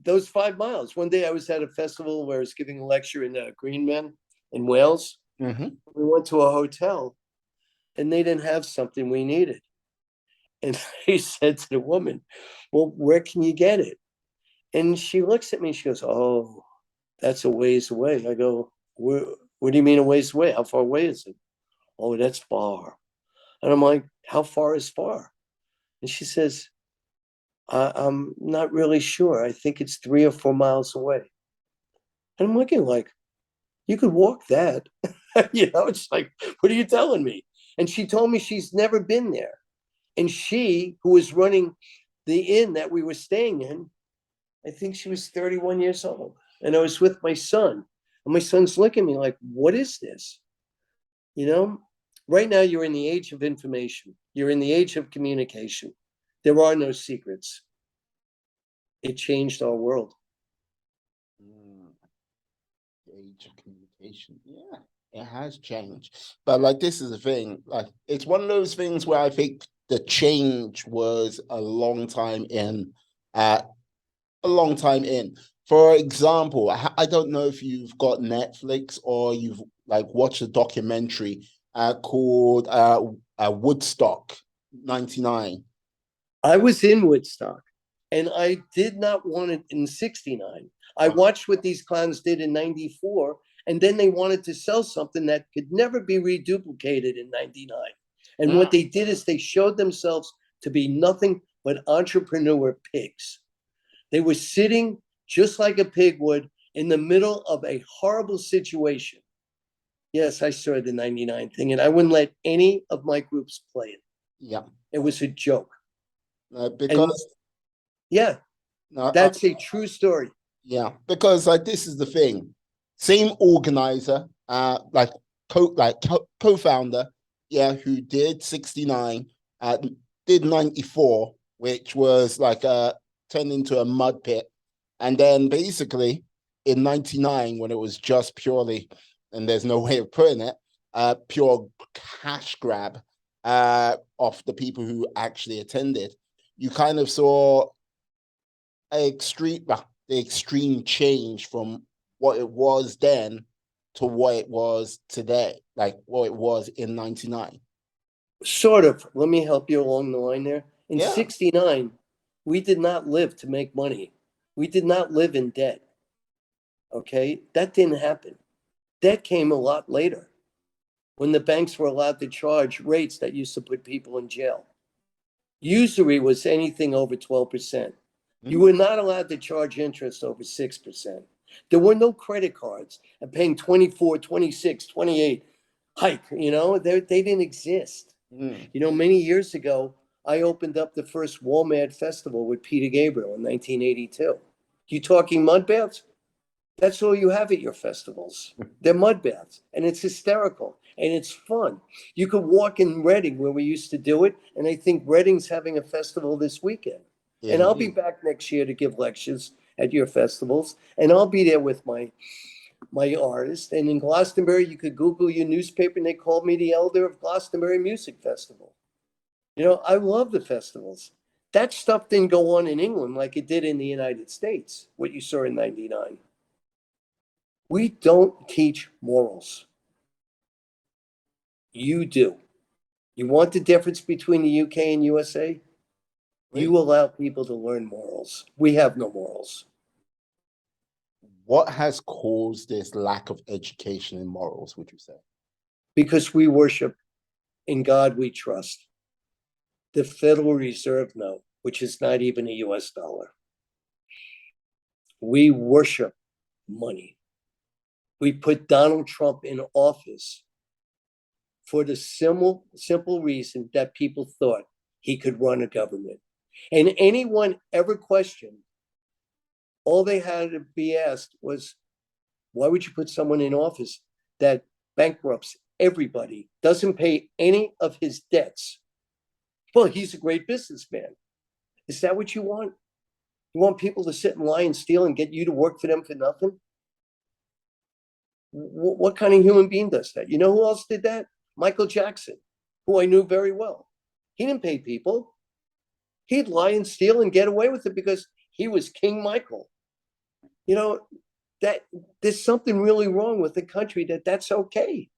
those 5 miles. One day I was at a festival where I was giving a lecture in Greenman in Wales. Mm-hmm. We went to a hotel, and they didn't have something we needed. And he said to the woman, well, where can you get it? And she looks at me and she goes, oh, that's a ways away. I go, what do you mean a ways away? How far away is it? Oh, that's far. And I'm like, how far is far? And she says, I'm not really sure. I think it's 3 or 4 miles away. And I'm looking like, you could walk that. It's like, what are you telling me? And she told me she's never been there. And she, who was running the inn that we were staying in, I think she was 31 years old. And I was with my son. And my son's looking at me like, what is this? You know, right now you're in the age of information. You're in the age of communication. There are no secrets. It changed our world. The age of communication. Yeah, it has changed. But like, this is the thing. Like, it's one of those things where I think the change was a long time in. A long time in. For example, I don't know if you've got Netflix or you've like watched a documentary called Woodstock 99. I was in Woodstock and I did not want it in 69. I watched what these clowns did in 94, and then they wanted to sell something that could never be reduplicated in 99. And what they did is they showed themselves to be nothing but entrepreneur pigs. They were sitting just like a pig would in the middle of a horrible situation. Yes, I saw the 99 thing, and I wouldn't let any of my groups play it. Yeah. It was a joke. Because yeah, that's a true story. Yeah, because like, this is the thing. Same organizer, like co-founder, yeah, who did 69, did 94, which was like turned into a mud pit. And then basically in 99, when it was just purely, and there's no way of putting it, pure cash grab of the people who actually attended, you kind of saw the extreme change from what it was then to what it was today, like what it was in 99. Sort of. Let me help you along the line there. In Yeah. 69, we did not live to make money. We did not live in debt. Okay? That didn't happen. That came a lot later when the banks were allowed to charge rates that used to put people in jail. Usury was anything over 12%. You were not allowed to charge interest over 6%. There were no credit cards and paying 24, 26, 28 hike, they didn't exist. Many years ago, I opened up the first Walmart festival with Peter Gabriel in 1982. You talking mud baths? That's all you have at your festivals. They're mud baths, and it's hysterical, and it's fun. You could walk in Reading where we used to do it, and I think Reading's having a festival this weekend. And I'll be back next year to give lectures at your festivals, and I'll be there with my artist. And in Glastonbury, you could Google your newspaper, and they called me the elder of Glastonbury Music Festival. I love the festivals. That stuff didn't go on in England like it did in the United States, what you saw in 99. We don't teach morals. You do. You want the difference between the UK and USA? You allow people to learn morals. We have no morals. What has caused this lack of education in morals, would you say? Because we worship in God we trust. The Federal Reserve note, which is not even a US dollar. We worship money. We put Donald Trump in office for the simple reason that people thought he could run a government. And anyone ever questioned, all they had to be asked was, why would you put someone in office that bankrupts everybody, doesn't pay any of his debts? Well, he's a great businessman. Is that what you want? You want people to sit and lie and steal and get you to work for them for nothing? What kind of human being does that? You know who else did that? Michael Jackson, who I knew very well. He didn't pay people. He'd lie and steal and get away with it because he was King Michael. That there's something really wrong with the country that's okay.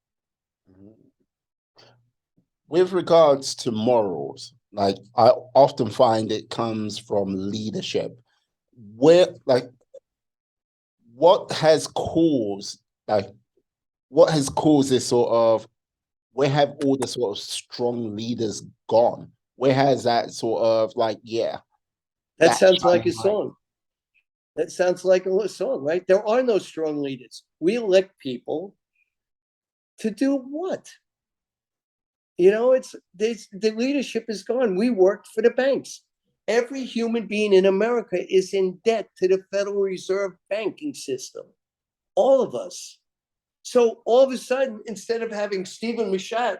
With regards to morals, like, I often find it comes from leadership. What what has caused like what has caused this sort of where have all the sort of strong leaders gone? Where has that sort of like, yeah, That that sounds like a shining light? song. That sounds like a song, right? There are no strong leaders. We elect people to do what? You know, the leadership is gone. We worked for the banks. Every human being in America is in debt to the Federal Reserve banking system. All of us. So all of a sudden, instead of having Steven Machat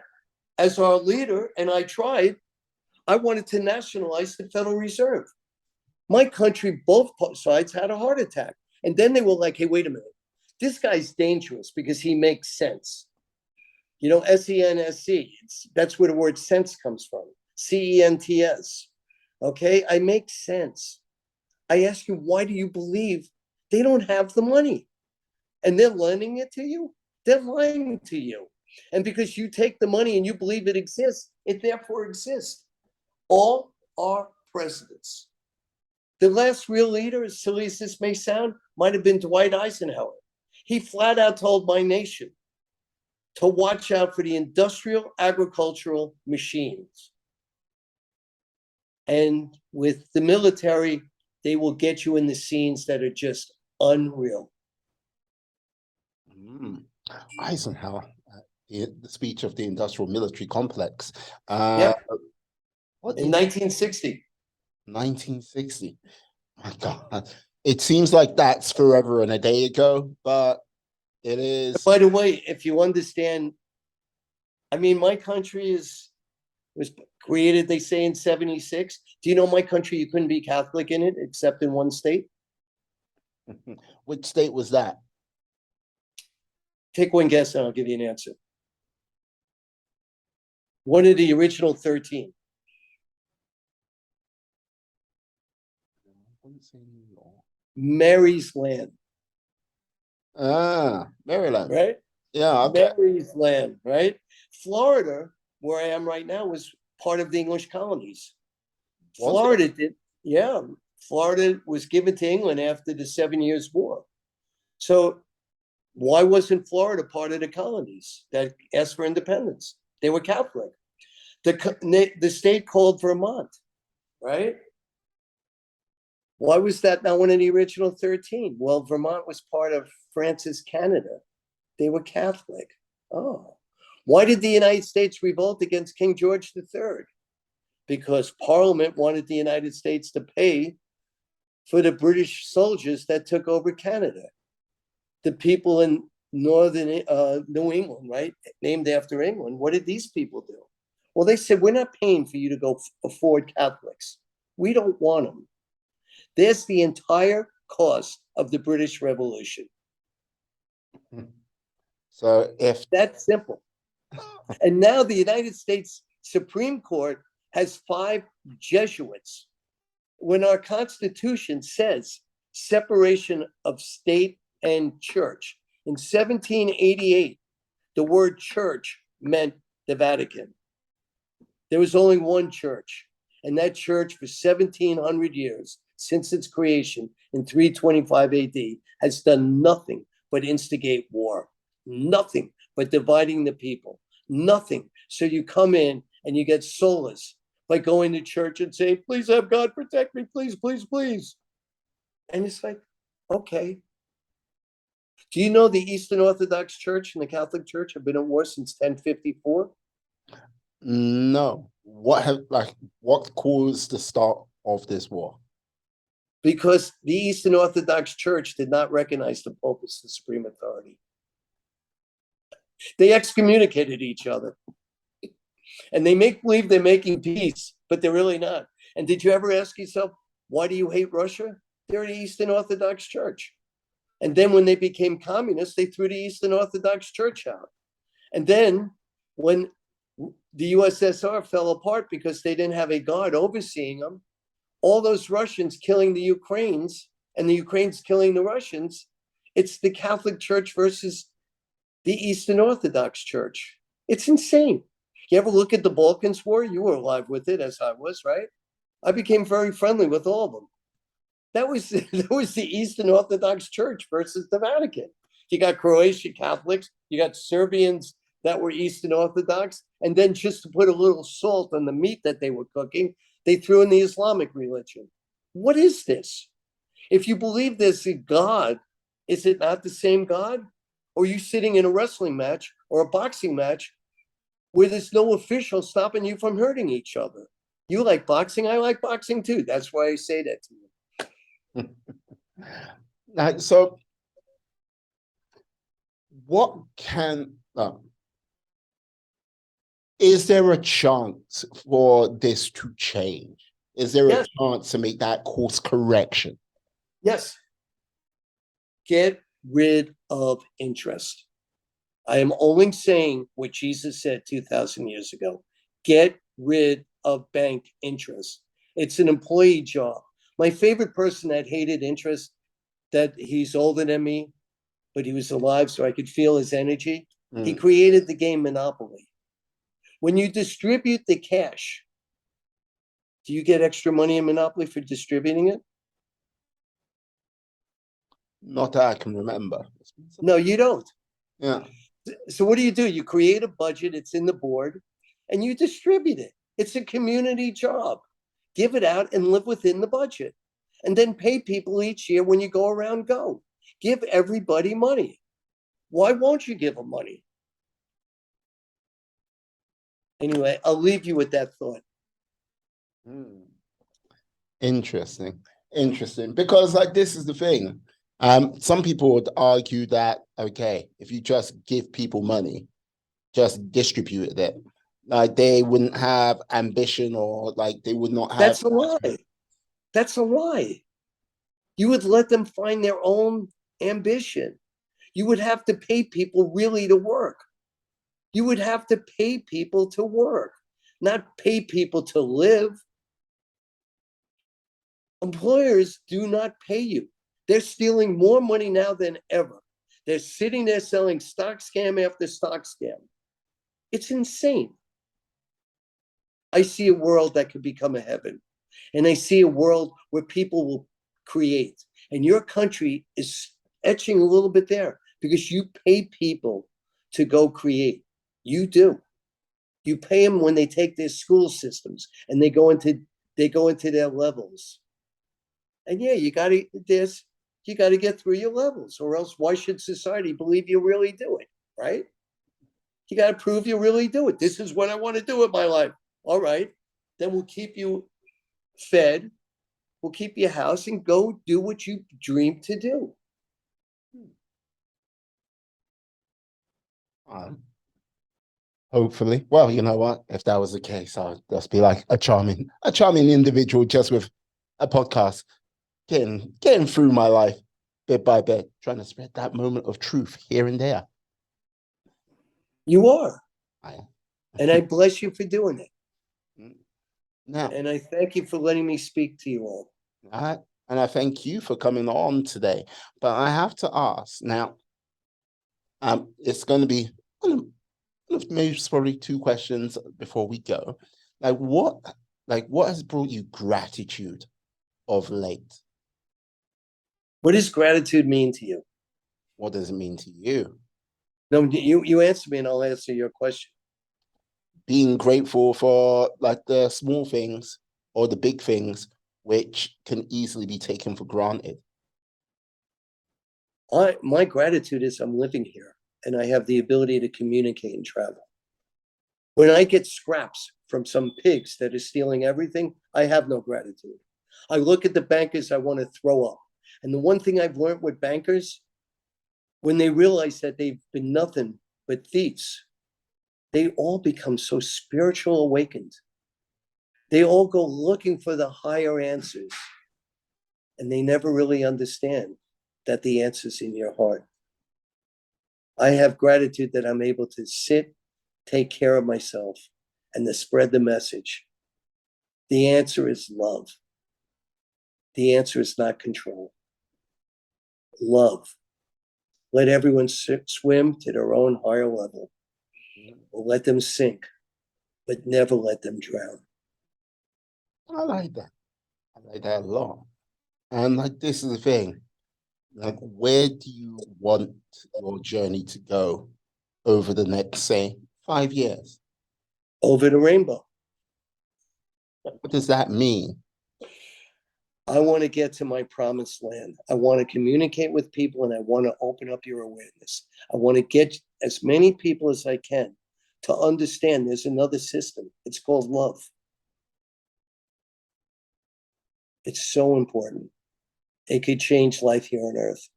as our leader, and I wanted to nationalize the Federal Reserve. My country, both sides had a heart attack. And then they were like, hey, wait a minute. This guy's dangerous because he makes sense. You know, SENSE, that's where the word sense comes from. CENTS. Okay, I make sense. I ask you, why do you believe they don't have the money? And they're lending it to you? They're lying to you. And because you take the money and you believe it exists, it therefore exists. All our presidents. The last real leader, as silly as this may sound, might have been Dwight Eisenhower. He flat out told my nation to watch out for the industrial agricultural machines. And with the military, they will get you in the scenes that are just unreal. Eisenhower, the speech of the industrial military complex. Yeah. What in 1960. 1960. My God, it seems like that's forever and a day ago, but it is. By the way, if you understand, I mean, my country was created, they say, in 76. Do you know my country, you couldn't be Catholic in it except in one state? Which state was that? Take one guess and I'll give you an answer. One of the original 13. Mary's Land. Maryland. Right? Yeah, okay. Mary's Land, right? Florida, where I am right now, was part of the English colonies. Florida did, yeah. Florida was given to England after the 7 Years' War. So why wasn't Florida part of the colonies that asked for independence? They were Catholic. The state called Vermont, right? Why was that not one of the original 13? Well, Vermont was part of France's Canada. They were Catholic. Oh. Why did the United States revolt against King George III? Because Parliament wanted the United States to pay for the British soldiers that took over Canada. The people in northern New England, right, named after England, what did these people do? Well, they said, we're not paying for you to go afford Catholics. We don't want them. There's the entire cost of the British Revolution. So if that's simple. And now the United States Supreme Court has 5 Jesuits. When our Constitution says separation of state and church, in 1788, the word church meant the Vatican. There was only one church, and that church for 1700 years, since its creation in 325 AD, has done nothing but instigate war, nothing but dividing the people, nothing. So you come in and you get solace by going to church and say, please have God protect me, please, please, please. And it's like, okay. Do you know the Eastern Orthodox Church and the Catholic Church have been at war since 1054? No. What caused the start of this war? Because the Eastern Orthodox Church did not recognize the Pope as the supreme authority. They excommunicated each other. And they make believe they're making peace, but they're really not. And did you ever ask yourself, why do you hate Russia? They're the Eastern Orthodox Church. And then when they became communists, they threw the Eastern Orthodox Church out. And then when the USSR fell apart because they didn't have a God overseeing them, all those Russians killing the Ukrainians and the Ukrainians killing the Russians, it's the Catholic Church versus the Eastern Orthodox Church. It's insane. You ever look at the Balkans War? You were alive with it, as I was, right? I became very friendly with all of them. That was the Eastern Orthodox Church versus the Vatican. You got Croatian Catholics, you got Serbians that were Eastern Orthodox, and then just to put a little salt on the meat that they were cooking, they threw in the Islamic religion. What is this? If you believe there's a God, is it not the same God? Or are you sitting in a wrestling match or a boxing match where there's no official stopping you from hurting each other? You like boxing, I like boxing too. That's why I say that to you. So what can is there a chance for this to change? Is there a chance to make that course correction? Yes. Get rid of interest. I am only saying what Jesus said 2,000 years ago. Get rid of bank interest. It's an employee job. My favorite person that hated interest, that he's older than me, but he was alive so I could feel his energy. He created the game Monopoly. When you distribute the cash, do you get extra money in Monopoly for distributing it? Not that I can remember. No, you don't. Yeah. So what do? You create a budget, it's in the board, and you distribute it. It's a community job. Give it out and live within the budget. And then pay people each year when you go around, go. Give everybody money. Why won't you give them money? Anyway, I'll leave you with that thought. Interesting. Because like this is the thing. Some people would argue that, okay, if you just give people money, just distribute it, like they wouldn't have ambition, or like they would not have. That's a lie. That's a lie. You would let them find their own ambition. You would have to pay people really to work. You would have to pay people to work, not pay people to live. Employers do not pay you. They're stealing more money now than ever. They're sitting there selling stock scam after stock scam. It's insane. I see a world that could become a heaven. And I see a world where people will create. And your country is etching a little bit there because you pay people to go create. You do. You pay them when they take their school systems and they go into their levels. And yeah, you got to get through your levels, or else why should society believe you really do it, right? You got to prove you really do it. This is what I want to do with my life. All right, then we'll keep you fed, we'll keep you housed, and go do what you dream to do. Hopefully. Well, you know what? If that was the case, I'd just be like a charming individual just with a podcast, getting through my life bit by bit, trying to spread that moment of truth here and there. You are. I am. And I bless you for doing it. Now, and I thank you for letting me speak to you all. And I thank you for coming on today. But I have to ask now, it's going to be maybe probably two questions before we go. What has brought you gratitude of late? What does gratitude mean to you? What does it mean to you? No, you answer me and I'll answer your question. Being grateful for like the small things or the big things, which can easily be taken for granted. My gratitude is I'm living here and I have the ability to communicate and travel. When I get scraps from some pigs that are stealing everything, I have no gratitude. I look at the bankers, I want to throw up. And the one thing I've learned with bankers, when they realize that they've been nothing but thieves, they all become so spiritual awakened. They all go looking for the higher answers. And they never really understand that the answer's in your heart. I have gratitude that I'm able to sit, take care of myself, and to spread the message. The answer is love. The answer is not control. Love. Let everyone swim to their own higher level. Or let them sink, but never let them drown. I like that. I like that a lot. And like this is the thing. Like, where do you want your journey to go over the next, say, 5 years? Over the rainbow. What does that mean? I want to get to my promised land. I want to communicate with people and I want to open up your awareness. I want to get as many people as I can to understand there's another system. It's called love. It's so important. It could change life here on earth.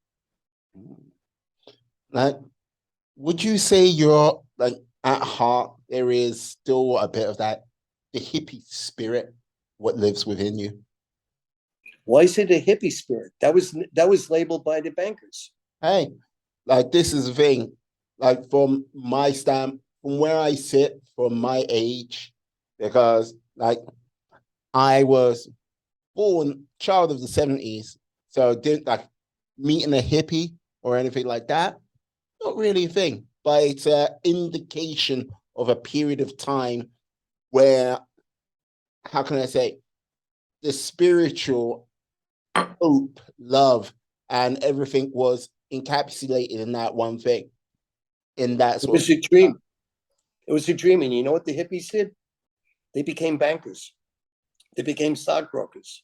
Like, would you say you're like at heart, there is still a bit of that, the hippie spirit, what lives within you? Why is it a hippie spirit? That was labeled by the bankers. Hey, like this is the thing, like from my stamp, from where I sit, from my age, because like I was born child of the 70s, so didn't like meeting a hippie or anything like that. Not really a thing, but it's an indication of a period of time where, how can I say, the spiritual hope, love, and everything was encapsulated in that one thing, in that It sort was of. a dream. It was a dream. And you know what the hippies did? They became bankers. They became stockbrokers.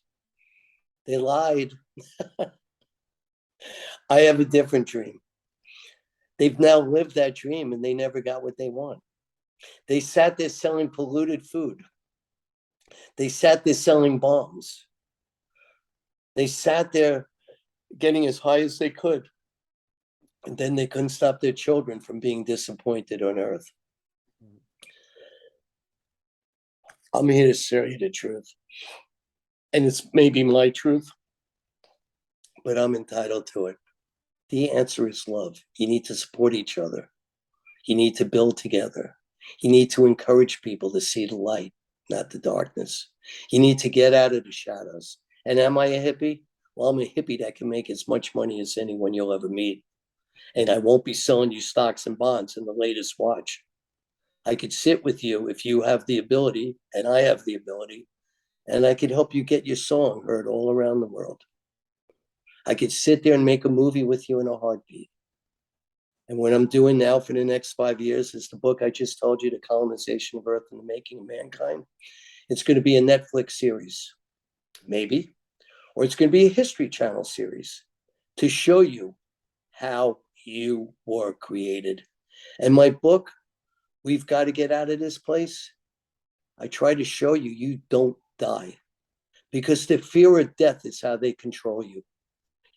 They lied. I have a different dream. They've now lived that dream and they never got what they want. They sat there selling polluted food. They sat there selling bombs. They sat there getting as high as they could. And then they couldn't stop their children from being disappointed on earth. I'm here to share you the truth. And it's maybe my truth, but I'm entitled to it. The answer is love. You need to support each other. You need to build together. You need to encourage people to see the light, not the darkness. You need to get out of the shadows. And am I a hippie? Well, I'm a hippie that can make as much money as anyone you'll ever meet. And I won't be selling you stocks and bonds and the latest watch. I could sit with you if you have the ability, and I have the ability, and I could help you get your song heard all around the world. I could sit there and make a movie with you in a heartbeat. And what I'm doing now for the next 5 years is the book I just told you, The Colonization of Earth and the Making of Mankind. It's going to be a Netflix series, maybe, or it's going to be a History Channel series to show you how you were created. And my book, We've Got to Get Out of This Place, I try to show you you don't die, because the fear of death is how they control you.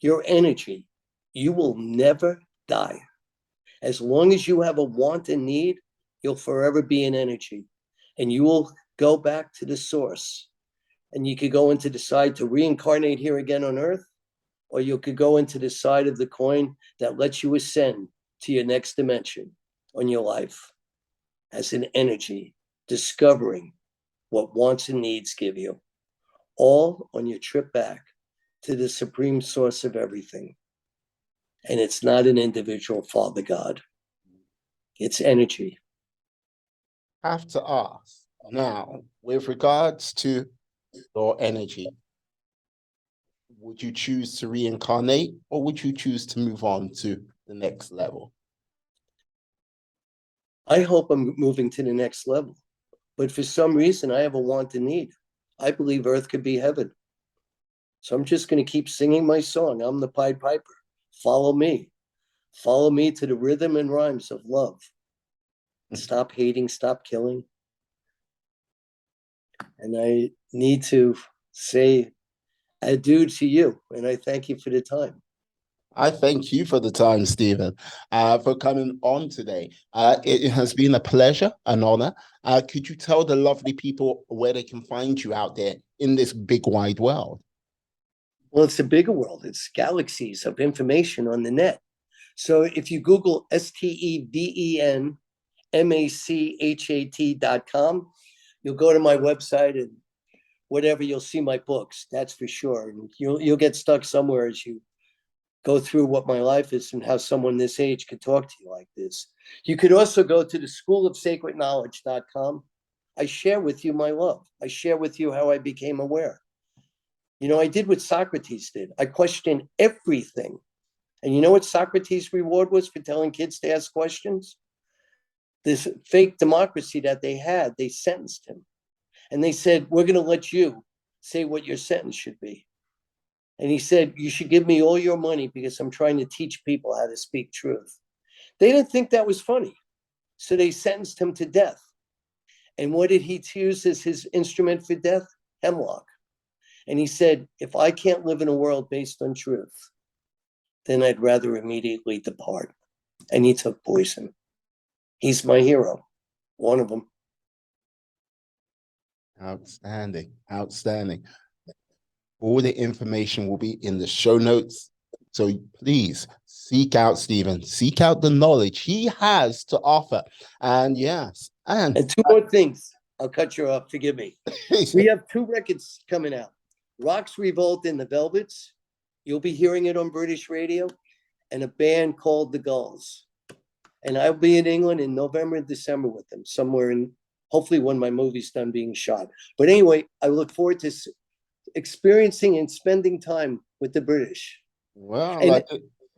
Your energy, you will never die. As long as you have a want and need, you'll forever be in energy. And you will go back to the source. And you could go into the side to reincarnate here again on earth, or you could go into the side of the coin that lets you ascend to your next dimension on your life as an energy, discovering what wants and needs give you, all on your trip back to the supreme source of everything. And it's not an individual Father God. It's energy. Have to ask now, with regards to your energy, would you choose to reincarnate or would you choose to move on to the next level? I hope I'm moving to the next level. But for some reason, I have a want and need. I believe Earth could be heaven. So I'm just going to keep singing my song. I'm the Pied Piper. Follow me. Follow me to the rhythm and rhymes of love. Stop hating, stop killing. And I need to say adieu to you. And I thank you for the time. I thank you for the time, Stephen, for coming on today. It has been a pleasure, an honor. Could you tell the lovely people where they can find you out there in this big wide world? Well, it's a bigger world. It's galaxies of information on the net. So if you Google StevenMachat.com, you'll go to my website and whatever, you'll see my books. That's for sure. And you'll get stuck somewhere as you go through what my life is and how someone this age could talk to you like this. You could also go to the schoolofsacredknowledge.com. I share with you my love. I share with you how I became aware. You know, I did what Socrates did. I questioned everything. And you know what Socrates' reward was for telling kids to ask questions? This fake democracy that they had, they sentenced him. And they said, we're going to let you say what your sentence should be. And he said, you should give me all your money because I'm trying to teach people how to speak truth. They didn't think that was funny. So they sentenced him to death. And what did he use as his instrument for death? Hemlock. And he said, if I can't live in a world based on truth, then I'd rather immediately depart. And he took poison. He's my hero, one of them. Outstanding, outstanding. All the information will be in the show notes. So please seek out Steven, seek out the knowledge he has to offer. And yes, and two more things. I'll cut you off, forgive me. We have 2 records coming out. Rock's Revolt and the Velvets. You'll be hearing it on British radio. And a band called the Gulls. And I'll be in England in November and December with them, somewhere in, hopefully when my movie's done being shot. But anyway, I look forward to experiencing and spending time with the British. Well, and like,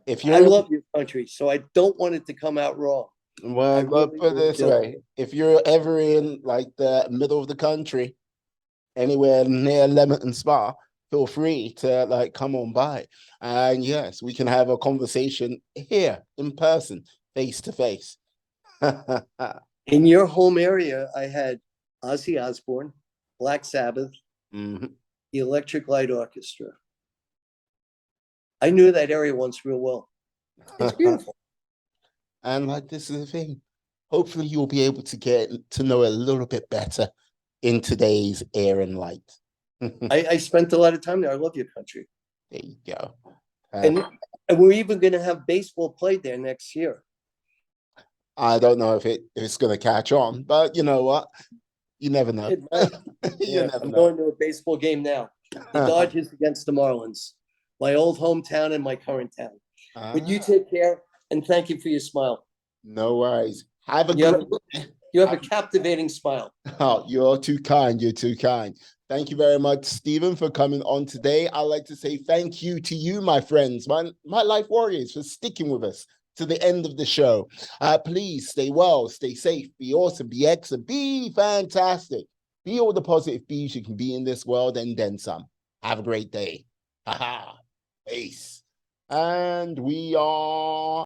if you're, I love your country, so I don't want it to come out wrong. Well, really put it this way: if you're ever in like the middle of the country, anywhere near Leamington Spa, feel free to like come on by, and yes, we can have a conversation here in person, face to face. In your home area, I had Ozzy Osbourne, Black Sabbath, the Electric Light Orchestra. I knew that area once real well. It's beautiful. And like, this is the thing. Hopefully you'll be able to get to know a little bit better in today's air and light. I spent a lot of time there. I love your country. There you go. And we're even going to have baseball played there next year. I don't know if it's going to catch on, but you know what? You never know. I'm going to a baseball game now. The Dodgers against the Marlins. My old hometown and my current town. But you take care, and thank you for your smile. No worries. You have a captivating smile. Oh, you're too kind. You're too kind. Thank you very much, Steven, for coming on today. I'd like to say thank you to you, my friends, my life warriors, for sticking with us to the end of the show. Please stay well, stay safe, be awesome, be excellent, be fantastic. Be all the positive bees you can be in this world and then some. Have a great day. Peace. And we are